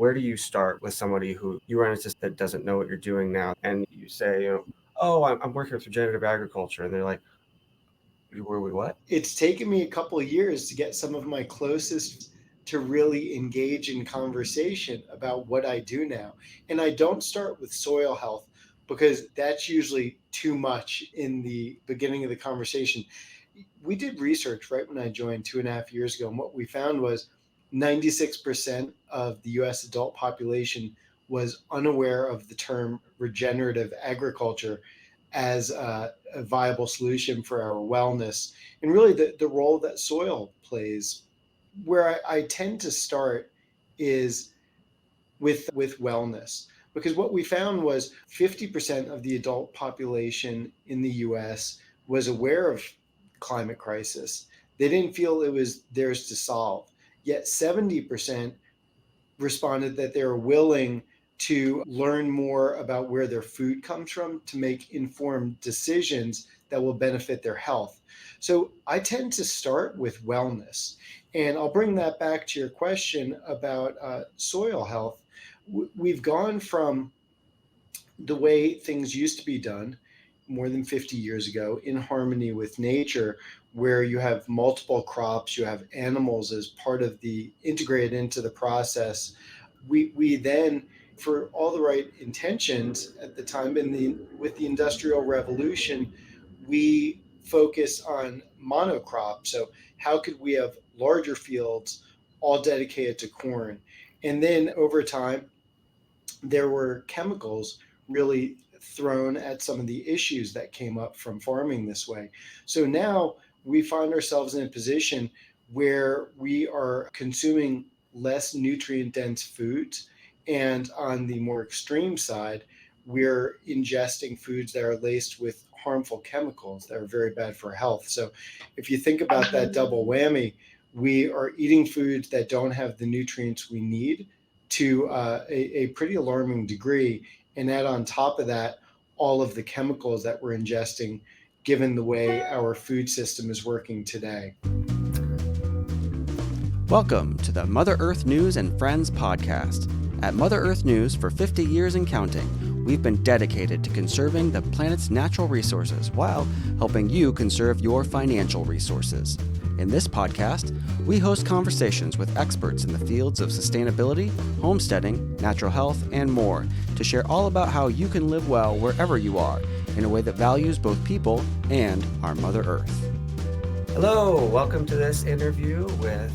Where do you start with somebody who you run into that doesn't know what you're doing now, and you say, oh, I'm working with regenerative agriculture, and they're like, were we what? It's taken me a couple of years to get some of my closest to really engage in conversation about what I do now. And I don't start with soil health because that's usually too much in the beginning of the conversation. We did research right when I joined 2.5 years ago, and what we found was 96% of the US adult population was unaware of the term regenerative agriculture as a viable solution for our wellness and really the role that soil plays. Where I tend to start is with wellness, because what we found was 50% of the adult population in the US was aware of climate crisis. They didn't feel it was theirs to solve. Yet 70% responded that they're willing to learn more about where their food comes from to make informed decisions that will benefit their health. So I tend to start with wellness. And I'll bring that back to your question about soil health. We've gone from the way things used to be done more than 50 years ago in harmony with nature, where you have multiple crops, you have animals as part of the integrated into the process. We then, for all the right intentions at the time with the Industrial Revolution, we focus on monocrop. So how could we have larger fields all dedicated to corn? And then over time, there were chemicals really thrown at some of the issues that came up from farming this way. So now we find ourselves in a position where we are consuming less nutrient dense foods. And on the more extreme side, we're ingesting foods that are laced with harmful chemicals that are very bad for health. So if you think about that double whammy, we are eating foods that don't have the nutrients we need to a pretty alarming degree. And add on top of that, all of the chemicals that we're ingesting, given the way our food system is working today. Welcome to the Mother Earth News and Friends podcast. At Mother Earth News, for 50 years and counting, we've been dedicated to conserving the planet's natural resources while helping you conserve your financial resources. In this podcast, we host conversations with experts in the fields of sustainability, homesteading, natural health, and more to share all about how you can live well wherever you are in a way that values both people and our Mother Earth. Hello, welcome to this interview with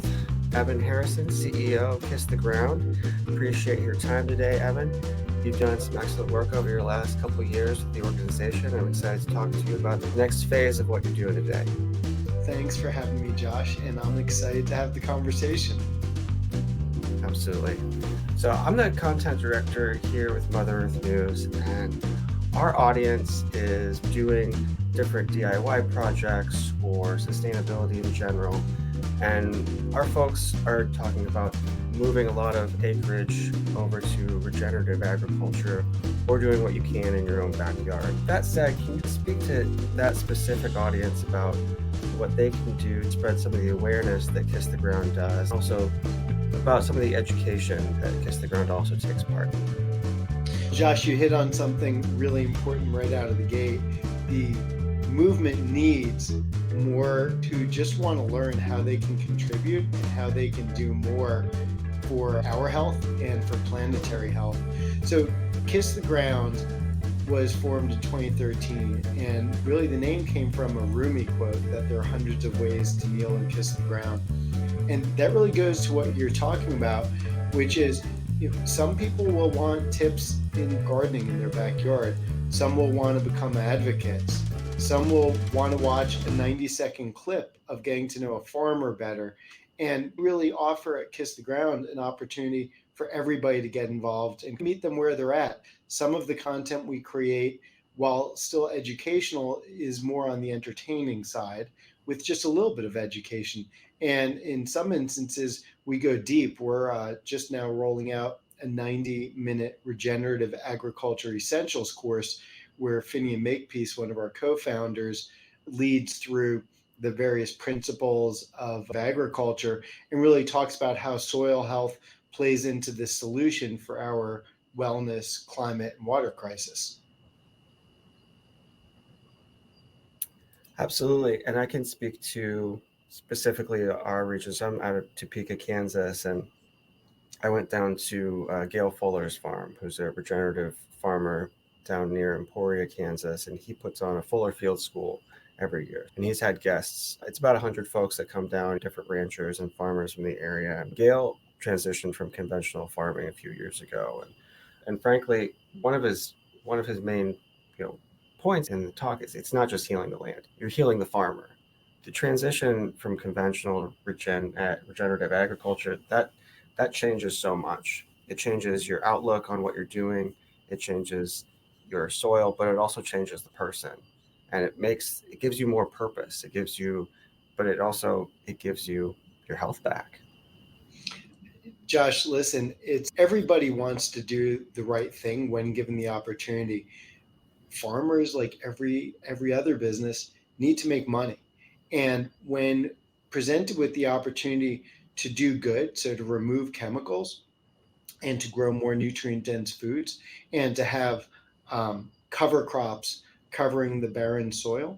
Evan Harrison, CEO of Kiss the Ground. Appreciate your time today, Evan. You've done some excellent work over your last couple of years with the organization. I'm excited to talk to you about the next phase of what you're doing today. Thanks for having me, Josh, and I'm excited to have the conversation. Absolutely. So I'm the content director here with Mother Earth News, and our audience is doing different DIY projects or sustainability in general. And our folks are talking about moving a lot of acreage over to regenerative agriculture or doing what you can in your own backyard. That said, can you speak to that specific audience about what they can do to spread some of the awareness that Kiss the Ground does, also about some of the education that Kiss the Ground also takes part in? Josh, you hit on something really important right out of the gate. The movement needs more to just want to learn how they can contribute and how they can do more for our health and for planetary health. So Kiss the Ground was formed in 2013, and really the name came from a Rumi quote that there are hundreds of ways to kneel and kiss the ground. And that really goes to what you're talking about, which is some people will want tips in gardening in their backyard. Some will want to become advocates. Some will want to watch a 90-second clip of getting to know a farmer better, and really offer at Kiss the Ground an opportunity for everybody to get involved and meet them where they're at. Some of the content we create, while still educational, is more on the entertaining side with just a little bit of education. And in some instances, we go deep. We're just now rolling out a 90-minute regenerative agriculture essentials course where Finian Makepeace, one of our co-founders, leads through the various principles of agriculture and really talks about how soil health plays into the solution for our wellness, climate, and water crisis. Absolutely. And I can speak to specifically our region. So I'm out of Topeka, Kansas, and I went down to Gail Fuller's farm, who's a regenerative farmer down near Emporia, Kansas, and he puts on a Fuller Field School every year. And he's had guests. It's about 100 folks that come down, different ranchers and farmers from the area. And Gail transitioned from conventional farming a few years ago, and frankly, one of his main, you know, points in the talk is it's not just healing the land; you're healing the farmer. The transition from conventional regenerative agriculture, that changes so much. It changes your outlook on what you're doing. It changes your soil, but it also changes the person, and it gives you more purpose. But it gives you your health back. Josh, listen, it's everybody wants to do the right thing when given the opportunity. Farmers, like every other business, need to make money. And when presented with the opportunity to do good, so to remove chemicals and to grow more nutrient dense foods and to have cover crops covering the barren soil,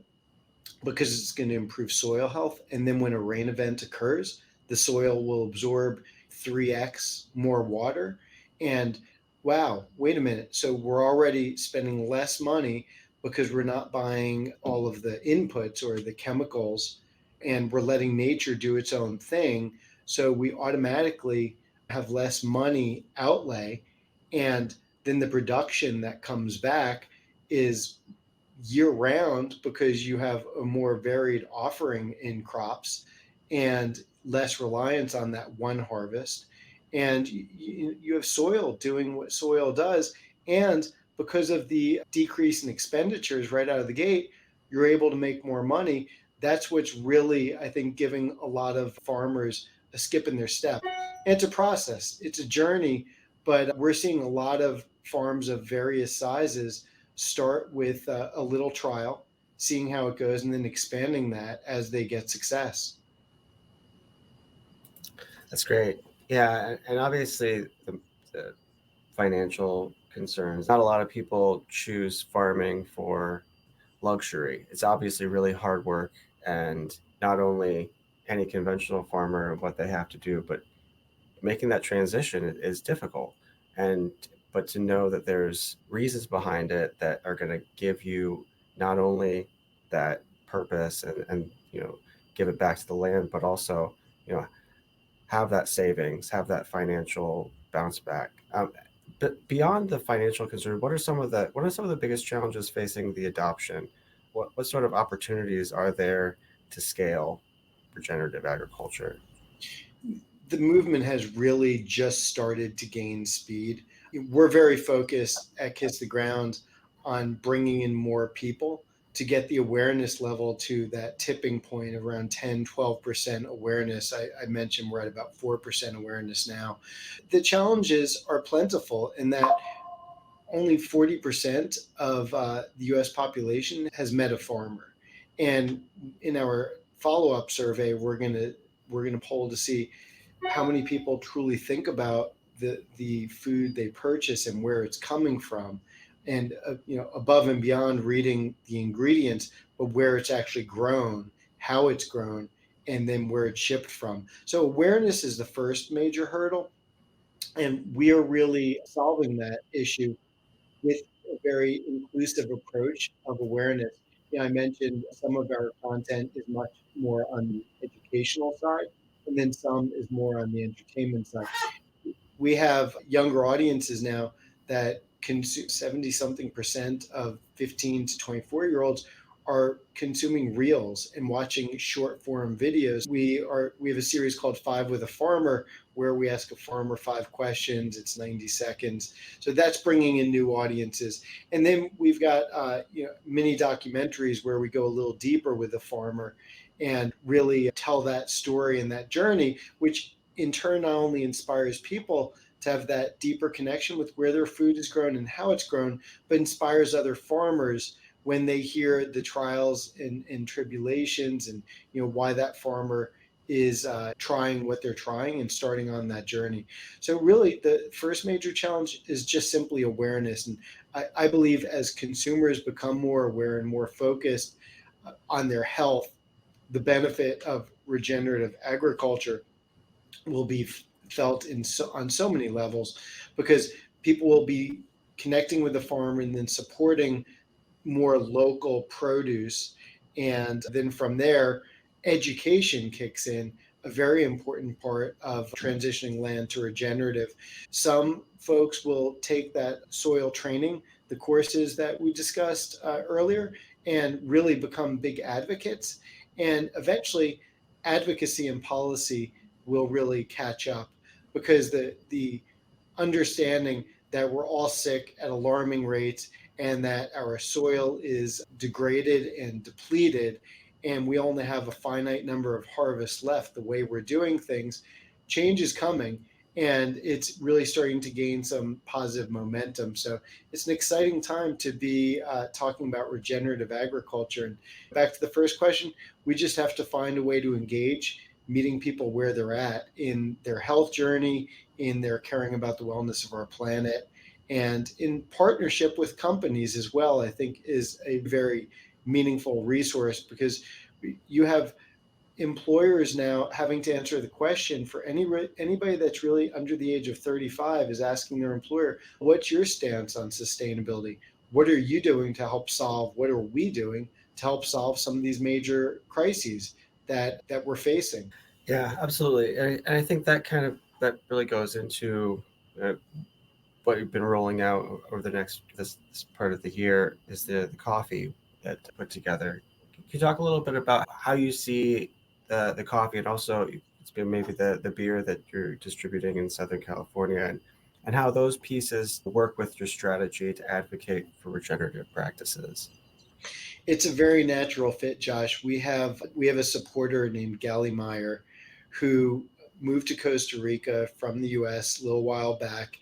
because it's going to improve soil health. And then when a rain event occurs, the soil will absorb 3x more water. And wow, wait a minute. So we're already spending less money because we're not buying all of the inputs or the chemicals, and we're letting nature do its own thing. So we automatically have less money outlay. And then the production that comes back is year round because you have a more varied offering in crops and less reliance on that one harvest. And you have soil doing what soil does. And because of the decrease in expenditures right out of the gate, you're able to make more money. That's what's really, I think, giving a lot of farmers a skip in their step. And it's a process, it's a journey, but we're seeing a lot of farms of various sizes start with a little trial, seeing how it goes, and then expanding that as they get success. That's great. Yeah, and obviously the financial concerns. Not a lot of people choose farming for luxury. It's obviously really hard work, and not only any conventional farmer what they have to do, but making that transition is difficult. And but to know that there's reasons behind it that are going to give you not only that purpose and give it back to the land, but also you know have that savings, have that financial bounce back. But beyond the financial concern, what are some of the biggest challenges facing the adoption? What sort of opportunities are there to scale regenerative agriculture? The movement has really just started to gain speed. We're very focused at Kiss the Ground on bringing in more people to get the awareness level to that tipping point of around 10-12% awareness. I mentioned we're at about 4% awareness now. The challenges are plentiful in that only 40% of the US population has met a farmer. And in our follow-up survey, we're gonna poll to see how many people truly think about the food they purchase and where it's coming from, and above and beyond reading the ingredients, but where it's actually grown, how it's grown, and then where it's shipped from. So awareness is the first major hurdle, and we are really solving that issue with a very inclusive approach of awareness. I mentioned some of our content is much more on the educational side, and then some is more on the entertainment side. We have younger audiences now that consume 70 something percent of 15 to 24-year-olds are consuming reels and watching short form videos. We have a series called Five with a Farmer where we ask a farmer 5 questions. It's 90 seconds. So that's bringing in new audiences. And then we've got mini documentaries where we go a little deeper with the farmer and really tell that story and that journey, which in turn not only inspires people to have that deeper connection with where their food is grown and how it's grown, but inspires other farmers when they hear the trials and tribulations and why that farmer is trying what they're trying and starting on that journey. So really the first major challenge is just simply awareness. And I believe as consumers become more aware and more focused on their health, the benefit of regenerative agriculture will be felt on so many levels, because people will be connecting with the farmer and then supporting more local produce. And then from there, education kicks in, a very important part of transitioning land to regenerative. Some folks will take that soil training, the courses that we discussed earlier, and really become big advocates. And eventually, advocacy and policy will really catch up, because the understanding that we're all sick at alarming rates and that our soil is degraded and depleted and we only have a finite number of harvests left the way we're doing things, change is coming, and it's really starting to gain some positive momentum. So it's an exciting time to be talking about regenerative agriculture. And back to the first question, we just have to find a way to engage, meeting people where they're at in their health journey, in their caring about the wellness of our planet, and in partnership with companies as well. I think is a very meaningful resource, because you have employers now having to answer the question for anybody that's really under the age of 35 is asking their employer, what's your stance on sustainability? What are you doing to help solve, what are we doing to help solve some of these major crises that we're facing? Yeah, absolutely. And I think that really goes into uh, what you've been rolling out over this part of the year is the coffee that put together. Can you talk a little bit about how you see the coffee, and also it's been maybe the beer that you're distributing in Southern California, and how those pieces work with your strategy to advocate for regenerative practices? It's a very natural fit, Josh. We have a supporter named Gally Meyer who moved to Costa Rica from the US a little while back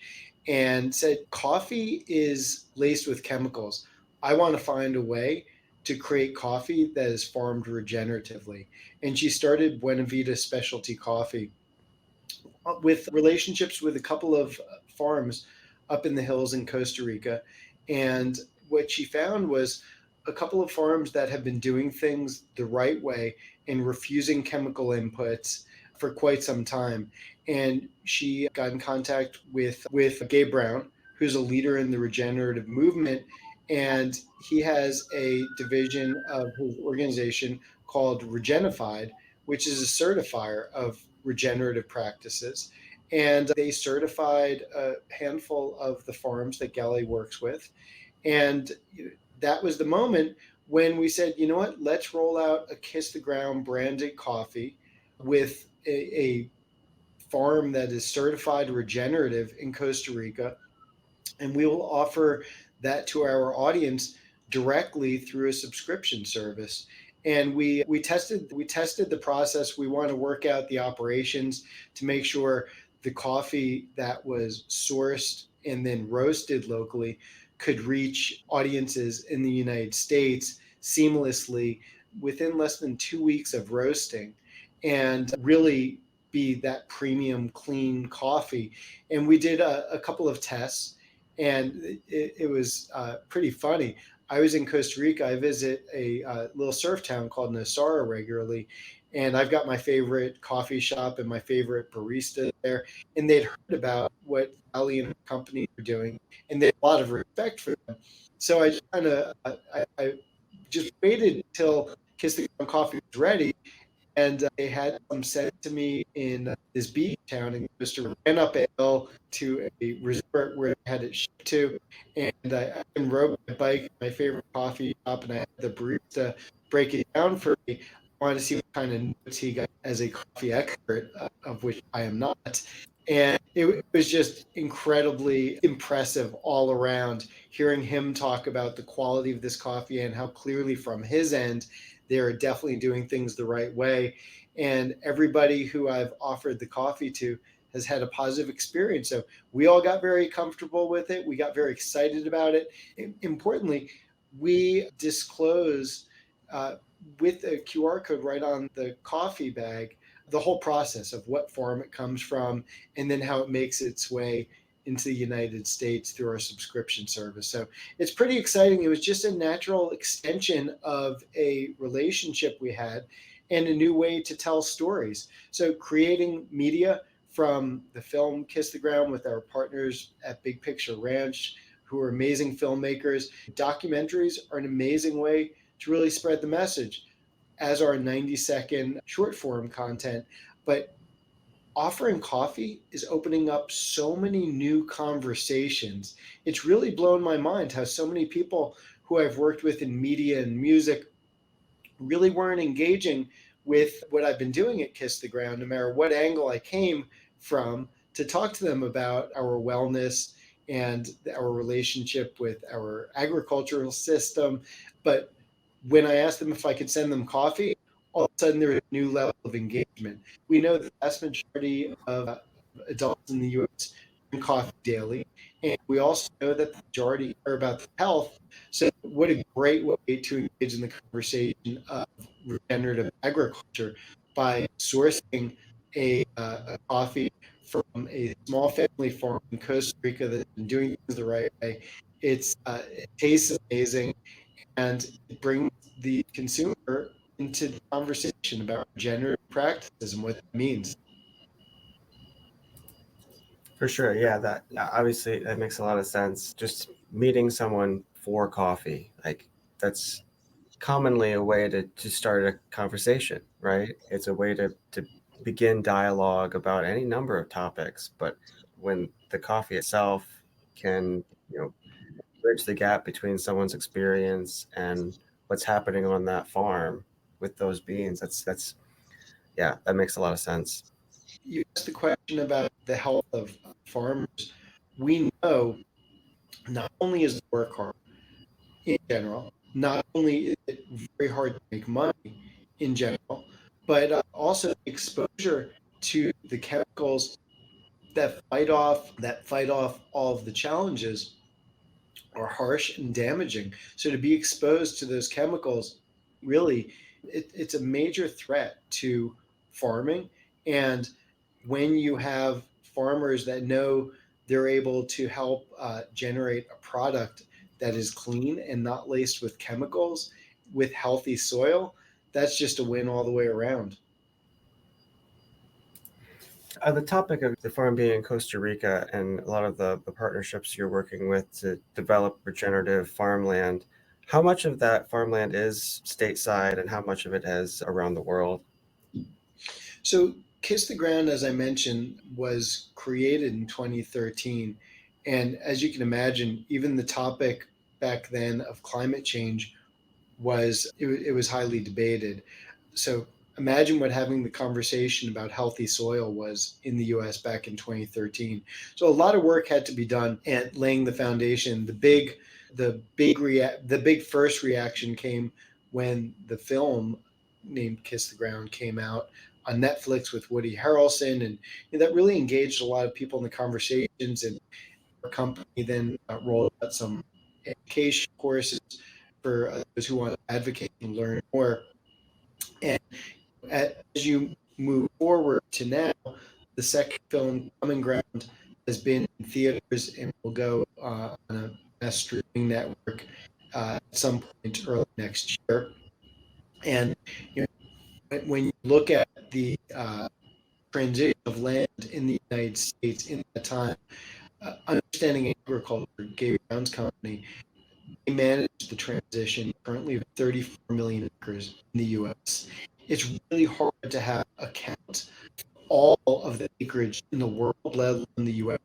and said coffee is laced with chemicals. I want to find a way to create coffee that is farmed regeneratively. And she started Buena Vida Specialty Coffee with relationships with a couple of farms up in the hills in Costa Rica. And what she found was a couple of farms that have been doing things the right way and refusing chemical inputs for quite some time. And she got in contact with Gabe Brown, who's a leader in the regenerative movement. And he has a division of his organization called Regenified, which is a certifier of regenerative practices. And they certified a handful of the farms that Gally works with. And that was the moment when we said, you know what, let's roll out a Kiss the Ground branded coffee with a farm that is certified regenerative in Costa Rica. And we will offer that to our audience directly through a subscription service. And we tested the process. We want to work out the operations to make sure the coffee that was sourced and then roasted locally could reach audiences in the United States seamlessly within less than 2 weeks of roasting, and really be that premium clean coffee. And we did a couple of tests, and it was pretty funny. I was in Costa Rica. I visit a little surf town called Nosara regularly, and I've got my favorite coffee shop and my favorite barista there. And they'd heard about what Ali and her company are doing, and they had a lot of respect for them. So I just kind of I just waited until Kiss the Ground Coffee was ready, and they had them sent to me in this beach town in Costa Rica. Ran up a hill to a resort where they had it shipped to, and I rode my bike, my favorite coffee shop, and I had the barista break it down for me. I wanted to see what kind of notes he got as a coffee expert, of which I am not. And it was just incredibly impressive all around, hearing him talk about the quality of this coffee and how clearly from his end they're definitely doing things the right way. And everybody who I've offered the coffee to has had a positive experience. So we all got very comfortable with it. We got very excited about it. Importantly, we disclose with a QR code right on the coffee bag the whole process of what farm it comes from, and then how it makes its way into the United States through our subscription service. So it's pretty exciting. It was just a natural extension of a relationship we had and a new way to tell stories. So creating media from the film Kiss the Ground with our partners at Big Picture Ranch, who are amazing filmmakers. Documentaries are an amazing way to really spread the message, as are 90-second short form content. But offering coffee is opening up so many new conversations. It's really blown my mind how so many people who I've worked with in media and music really weren't engaging with what I've been doing at Kiss the Ground, no matter what angle I came from, to talk to them about our wellness and our relationship with our agricultural system. But when I asked them if I could send them coffee, all of a sudden there's a new level of engagement. We know the vast majority of adults in the US drink coffee daily. And we also know that the majority care about health. So, what a great way to engage in the conversation of regenerative agriculture by sourcing a coffee from a small family farm in Costa Rica that's been doing things the right way. It tastes amazing, and it brings the consumer into the conversation about regenerative practices and what that means. For sure. Yeah, that obviously that makes a lot of sense. Just meeting someone for coffee, like that's commonly a way to start a conversation, right? It's a way to begin dialogue about any number of topics. But when the coffee itself can, bridge the gap between someone's experience and what's happening on that farm with those beans, that's yeah, that makes a lot of sense. You asked the question about the health of farmers. We know not only is the work hard in general, not only is it very hard to make money in general, but also the exposure to the chemicals that fight off all of the challenges are harsh and damaging. So to be exposed to those chemicals, really, it's a major threat to farming. And when you have farmers that know they're able to help generate a product that is clean and not laced with chemicals, with healthy soil, that's just a win all the way around. The topic of the farm being in Costa Rica and a lot of the partnerships you're working with to develop regenerative farmland, how much of that farmland is stateside and how much of it is around the world? So, Kiss the Ground, as I mentioned, was created in 2013. And as you can imagine, even the topic back then of climate change it was highly debated. So imagine what having the conversation about healthy soil was in the US back in 2013. So a lot of work had to be done at laying the foundation. The big first reaction came when the film named Kiss the Ground came out on Netflix with Woody Harrelson, and that really engaged a lot of people in the conversations. And our company then rolled out some education courses for those who want to advocate and learn more. And as you move forward to now, the second film, Common Ground, has been in theaters and will go on a mass streaming network at some point early next year. And when you look at the transition of land in the United States in that time, Understanding Agriculture, Gabe Brown's company, they manage the transition currently of 34 million acres in the US. It's really hard to have a count all of the acreage in the world, let alone the US,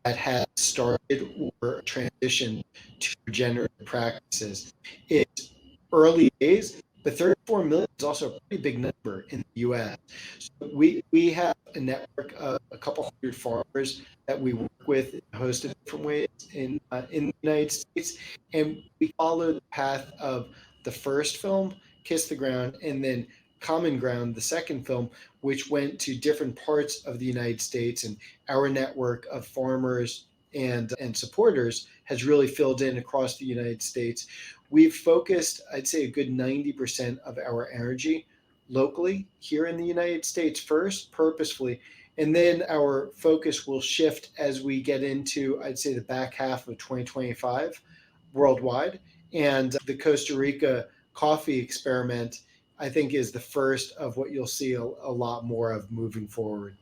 that has started or transitioned to regenerative practices. It's early days, but 34 million is also a pretty big number in the US. So we have a network of a couple hundred farmers that we work with in a host of different ways in the United States, and we follow the path of the first film, Kiss the Ground, and then Common Ground, the second film, which went to different parts of the United States, and our network of farmers and supporters has really filled in across the United States. We've focused, I'd say, a good 90% of our energy locally here in the United States first, purposefully. And then our focus will shift as we get into, I'd say, the back half of 2025 worldwide. And the Costa Rica coffee experiment, I think, is the first of what you'll see a lot more of moving forward.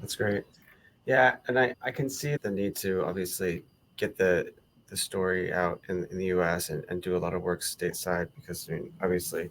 That's great. Yeah, and I can see the need to obviously get the story out in the US and do a lot of work stateside because I mean, obviously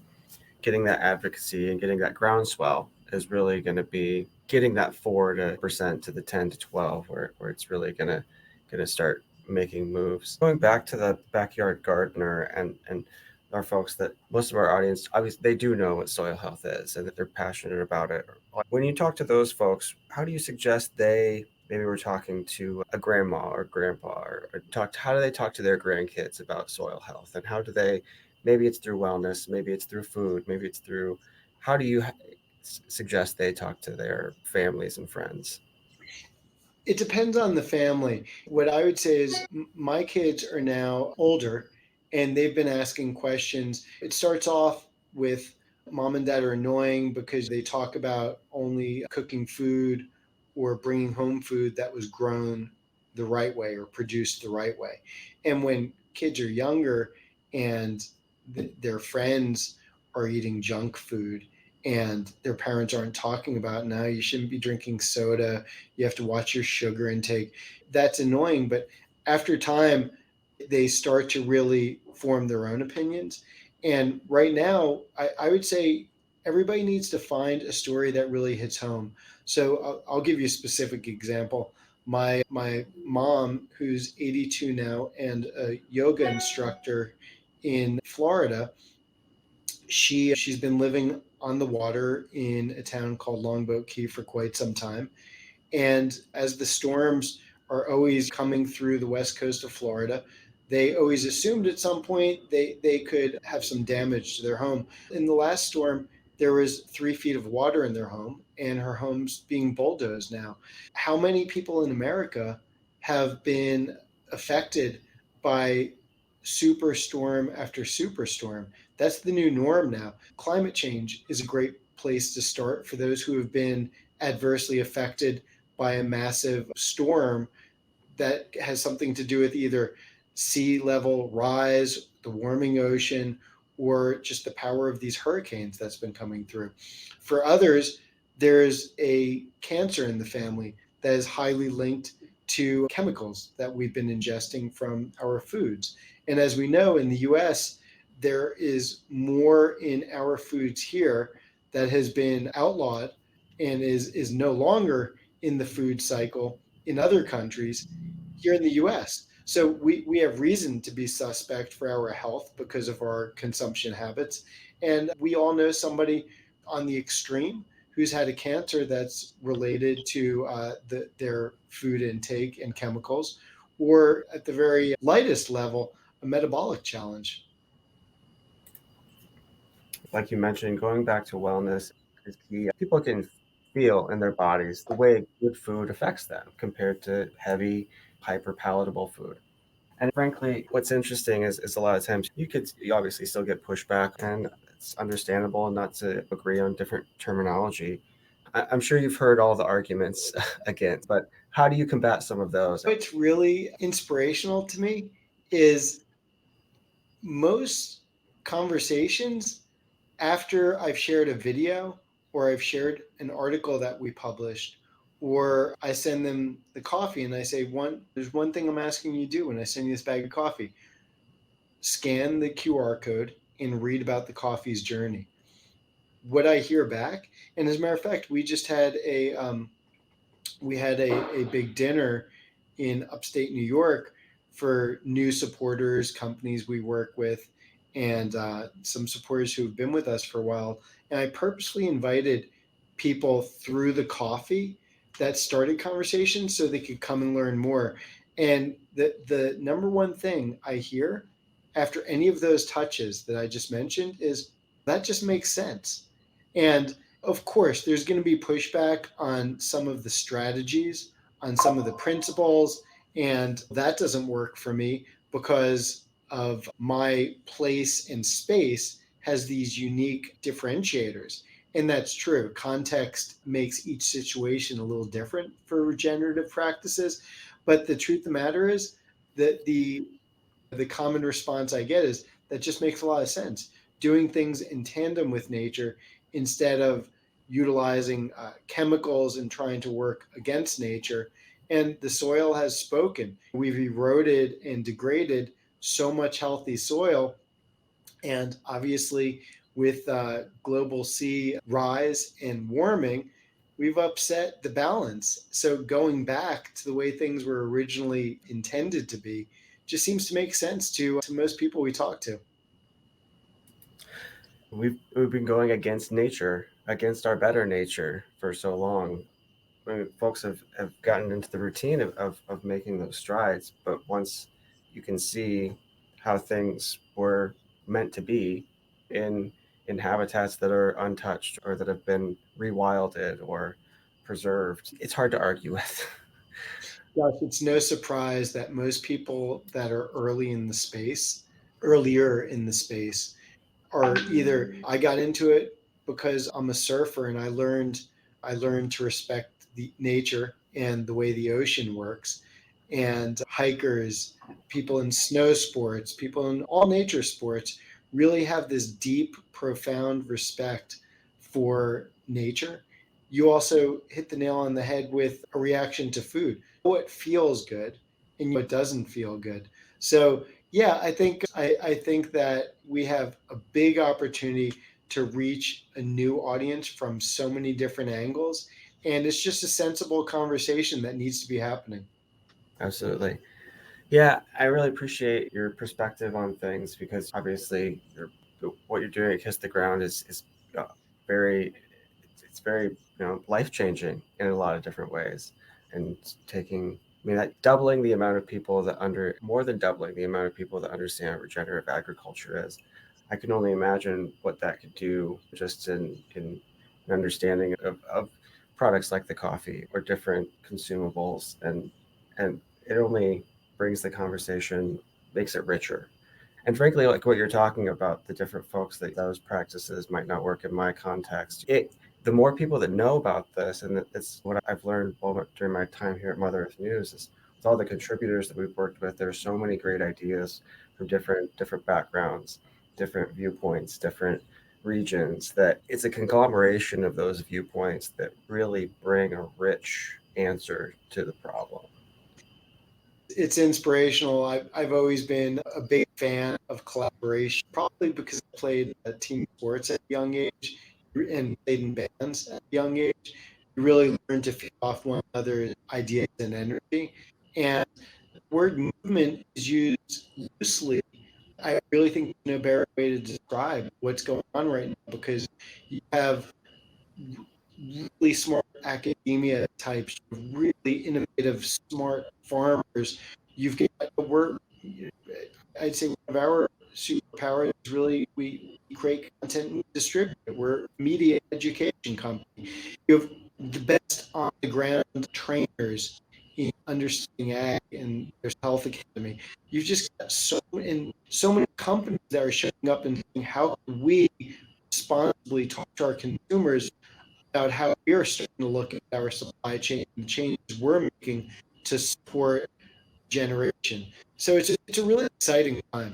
getting that advocacy and getting that groundswell is really going to be getting that 4% to the 10 to 12 where it's really going to start making moves. Going back to the backyard gardener and our folks that most of our audience obviously they do know what soil health is and that they're passionate about it. When you talk to those folks, how do you suggest they maybe we're talking to a grandma or grandpa or how do they talk to their grandkids about soil health and how do they maybe it's through wellness, maybe it's through food, maybe it's through how do you suggest they talk to their families and friends? It depends on the family. What I would say is my kids are now older and they've been asking questions. It starts off with mom and dad are annoying because they talk about only cooking food or bringing home food that was grown the right way or produced the right way. And when kids are younger and their friends are eating junk food and their parents aren't talking about now you shouldn't be drinking soda, you have to watch your sugar intake, that's annoying. But after time they start to really form their own opinions. And right now I would say everybody needs to find a story that really hits home. So I'll give you a specific example. My mom, who's 82 now and a yoga instructor in Florida, she's been living on the water in a town called Longboat Key for quite some time. And as the storms are always coming through the west coast of Florida, they always assumed at some point they could have some damage to their home. In the last storm, there was 3 feet of water in their home, and her home's being bulldozed now. How many people in America have been affected by superstorm after superstorm? That's the new norm now. Climate change is a great place to start for those who have been adversely affected by a massive storm that has something to do with either sea level rise, the warming ocean, or just the power of these hurricanes that's been coming through. For others, there's a cancer in the family that is highly linked to chemicals that we've been ingesting from our foods. And as we know in the US, there is more in our foods here that has been outlawed and is no longer in the food cycle in other countries here in the US. So we have reason to be suspect for our health because of our consumption habits. And we all know somebody on the extreme who's had a cancer that's related to their food intake and chemicals, or at the very lightest level, a metabolic challenge. Like you mentioned, going back to wellness is key. People can feel in their bodies the way good food affects them compared to heavy, hyper palatable food. And frankly, what's interesting is a lot of times you obviously still get pushback, and it's understandable not to agree on different terminology. I'm sure you've heard all the arguments against, but how do you combat some of those? What's really inspirational to me is most conversations after I've shared a video or I've shared an article that we published, or I send them the coffee and I say, there's one thing I'm asking you to do when I send you this bag of coffee: scan the QR code and read about the coffee's journey. What I hear back, and as a matter of fact, we just had a big dinner in upstate New York for new supporters, companies we work with, and some supporters who have been with us for a while. And I purposely invited people through the coffee that started conversations so they could come and learn more. And the number one thing I hear after any of those touches that I just mentioned is that just makes sense. And of course, there's going to be pushback on some of the strategies, on some of the principles, and that doesn't work for me because of my place and space has these unique differentiators. And that's true. Context makes each situation a little different for regenerative practices. But the truth of the matter is that the common response I get is that just makes a lot of sense. Doing things in tandem with nature instead of utilizing chemicals and trying to work against nature. And the soil has spoken. We've eroded and degraded so much healthy soil. And obviously, with global sea rise and warming, we've upset the balance. So going back to the way things were originally intended to be just seems to make sense to most people we talk to. We've been going against nature, against our better nature for so long. I mean, folks have gotten into the routine of making those strides, but once you can see how things were meant to be in in habitats that are untouched or that have been rewilded or preserved, it's hard to argue with. Josh, it's no surprise that most people that are earlier in the space, or either I got into it because I'm a surfer and I learned to respect the nature and the way the ocean works. And hikers, people in snow sports, people in all nature sports really have this deep, profound respect for nature. You also hit the nail on the head with a reaction to food. What feels good and what doesn't feel good. So yeah, I think that we have a big opportunity to reach a new audience from so many different angles, and it's just a sensible conversation that needs to be happening. Absolutely. Yeah, I really appreciate your perspective on things because obviously what you're doing at Kiss the Ground is uh, very it's very life changing in a lot of different ways, and taking I mean that doubling the amount of people that under more than doubling the amount of people that understand regenerative agriculture is. I can only imagine what that could do just in an understanding of products like the coffee or different consumables, and it only brings the conversation, makes it richer. And frankly, like what you're talking about, the different folks that those practices might not work in my context. The more people that know about this, and it's what I've learned during my time here at Mother Earth News, is with all the contributors that we've worked with, there's so many great ideas from different backgrounds, different viewpoints, different regions, that it's a conglomeration of those viewpoints that really bring a rich answer to the problem. It's inspirational. I've always been a big fan of collaboration, probably because I played team sports at a young age and played in bands at a young age. You really learn to feed off one another's ideas and energy. And the word movement is used loosely. I really think there's no better way to describe what's going on right now, because you have really smart academia types, really innovative, smart farmers. You've got we're I'd say one of our superpowers is really we create content and distribute it. We're a media education company. You have the best on the ground trainers in understanding ag, and there's Health Academy. You've just got so many companies that are showing up and saying, how can we responsibly talk to our consumers about how we're starting to look at our supply chain and the changes we're making to support generation. So it's a really exciting time.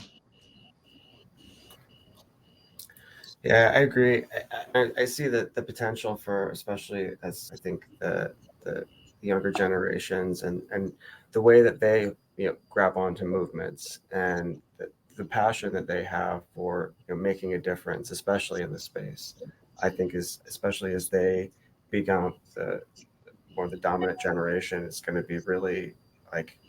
Yeah, I agree. I see the potential for, especially as I think the younger generations and the way that they grab onto movements and the passion that they have for making a difference, especially in the space. I think is especially as they become more the dominant generation, it's going to be really like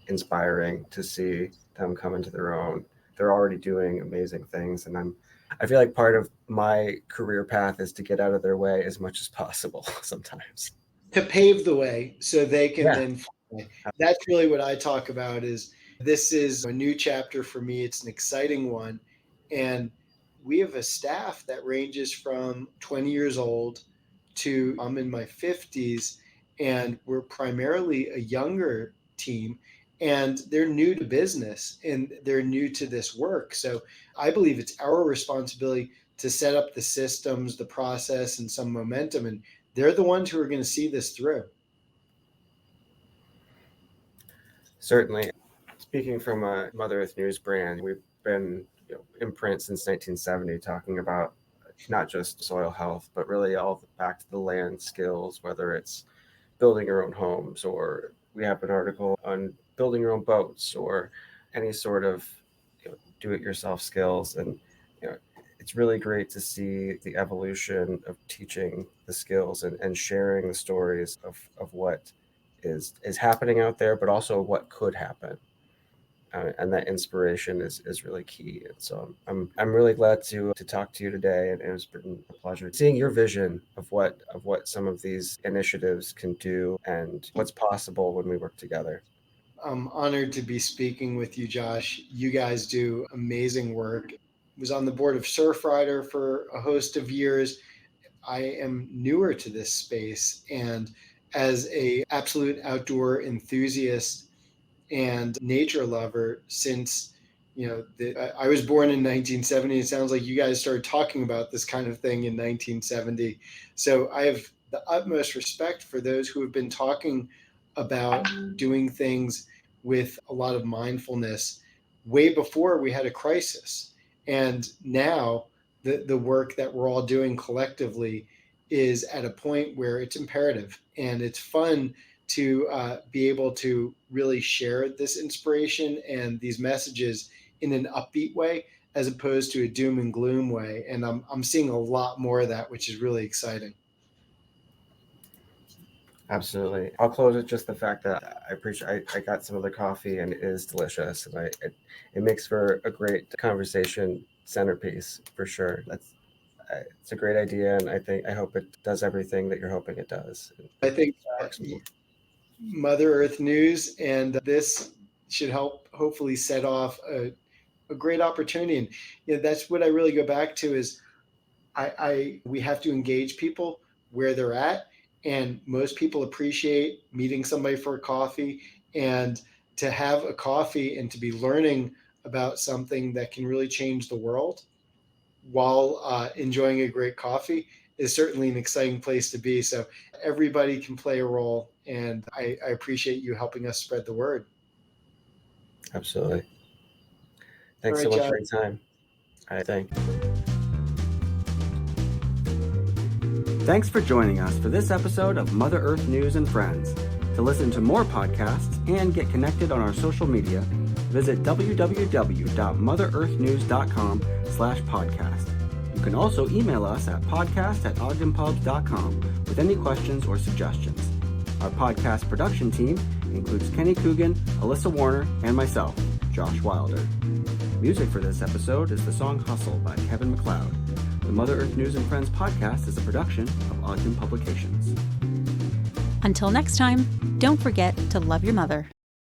inspiring to see them come into their own. They're already doing amazing things, and I feel like part of my career path is to get out of their way as much as possible sometimes. To pave the way so they can Yeah. then fly. That's really what I talk about. Is this is a new chapter for me. It's an exciting one. And we have a staff that ranges from 20 years old to I'm in my 50s, and we're primarily a younger team. and they're new to business and they're new to this work. So I believe it's our responsibility to set up the systems, the process, and some momentum. And they're the ones who are going to see this through. Certainly. Speaking from a Mother Earth News brand, we've been in print since 1970 talking about not just soil health, but really all back to the land skills, whether it's building your own homes, or we have an article on building your own boats, or any sort of do-it-yourself skills. And it's really great to see the evolution of teaching the skills and sharing the stories of what is happening out there, but also what could happen. And that inspiration is really key. And so I'm really glad to talk to you today, and it's been a pleasure seeing your vision of what some of these initiatives can do and what's possible when we work together. I'm honored to be speaking with you, Josh. You guys do amazing work. I was on the board of Surfrider for a host of years. I am newer to this space, and as a absolute outdoor enthusiast and nature lover since I was born in 1970. It sounds like you guys started talking about this kind of thing in 1970. So I have the utmost respect for those who have been talking about doing things with a lot of mindfulness way before we had a crisis. And now the work that we're all doing collectively is at a point where it's imperative, and it's fun to be able to really share this inspiration and these messages in an upbeat way, as opposed to a doom and gloom way. And I'm seeing a lot more of that, which is really exciting. Absolutely. I'll close with just the fact that I got some of the coffee, and it is delicious, and it makes for a great conversation centerpiece for sure. It's a great idea, and I hope it does everything that you're hoping it does. I think Mother Earth News and this should help hopefully set off a great opportunity. And that's what I really go back to is we have to engage people where they're at. And most people appreciate meeting somebody for a coffee, and to have a coffee and to be learning about something that can really change the world while enjoying a great coffee is certainly an exciting place to be. So everybody can play a role, and I appreciate you helping us spread the word. Absolutely. Thanks so much for your time. I think. Thanks for joining us for this episode of Mother Earth News and Friends. To listen to more podcasts and get connected on our social media, visit www.motherearthnews.com/podcast. You can also email us at podcast@ogdenpubs.com with any questions or suggestions. Our podcast production team includes Kenny Coogan, Alyssa Warner, and myself, Josh Wilder. Music for this episode is the song Hustle by Kevin MacLeod. The Mother Earth News and Friends podcast is a production of Ogden Publications. Until next time, don't forget to love your mother.